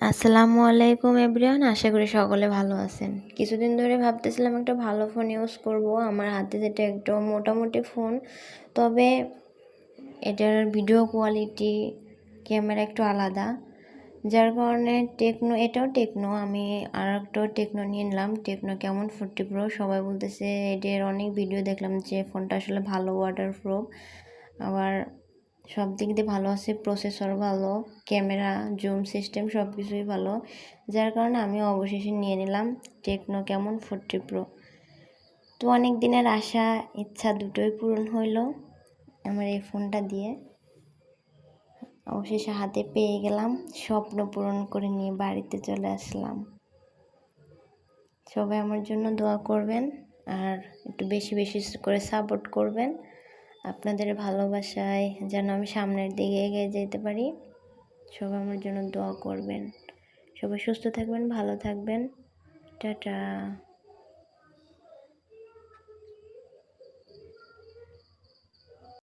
আসসালামু আলাইকুম এভরিওয়ান, আশা করি সকলে ভালো আছেন। কিছুদিন ধরে ভাবতেছিলাম একটা ভালো ফোন ইউজ করব। আমার হাতে যেটা একটু মোটামুটি ফোন, তবে এটার ভিডিও কোয়ালিটি, ক্যামেরা একটু আলাদা, যার কারণে এটাও টেকনো, আমি আর একটা টেকনো নিয়ে নিলাম। টেকনো কেমন 40 প্রো। সবাই বলতেছে, এটার অনেক ভিডিও দেখলাম যে ফোনটা আসলে ভালো, ওয়াটারপ্রুফ, আবার সব দিক দিয়ে ভালো আছে, প্রসেসর ভালো, ক্যামেরা, জুম সিস্টেম সব কিছুই ভালো, যার কারণে আমি অবশেষে নিয়ে নিলাম টেকনো কেমন 40 প্রো। তো অনেক দিনের আশা ইচ্ছা দুটোই পূরণ হইল আমার এই ফোনটা দিয়ে। অবশেষে হাতে পেয়ে গেলাম, স্বপ্ন পূরণ করে নিয়ে বাড়িতে চলে আসলাম। সবাই আমার জন্য দোয়া করবেন আর একটু বেশি বেশি করে সাপোর্ট করবেন। আপনাদের ভালোবাসায় যেন আমি সামনের দিকে এগিয়ে যেতে পারি। সবাই আমার জন্য দোয়া করবেন। সবাই সুস্থ থাকবেন, ভালো থাকবেন। টাটা।